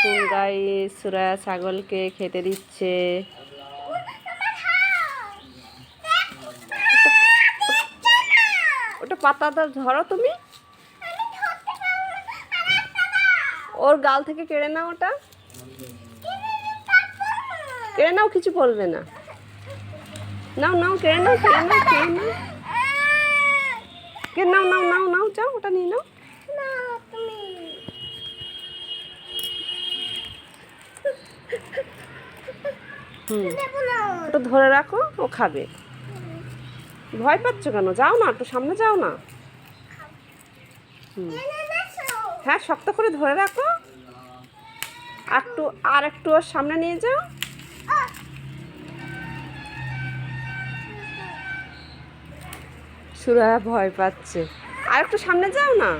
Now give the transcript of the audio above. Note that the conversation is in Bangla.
দেখুন গাইস, সুরায়া ছাগলকে খেতে দিচ্ছে। ওটা পাতাটা ধরো তুমি, ওর গাল থেকে কেড়ে নাও, ওটা কেড়ে নাও, কিছু বলবে না। নাও নাও, কেড়ে নাও, কেড়ে নাও, কেড়ে নাও, কে নাও নাও নাও নাও, যাও ওটা নিয়ে নাও। ওটা ধরে রাখো, ও খাবে। ভয় পাচ্ছ কেন? যাও না, একটু সামনে যাও না। হ্যাঁ, শক্ত করে ধরে রাখো, আর একটু ওর সামনে নিয়ে যাও। সুরায়া ভয় পাচ্ছে, আর একটু সামনে যাও না।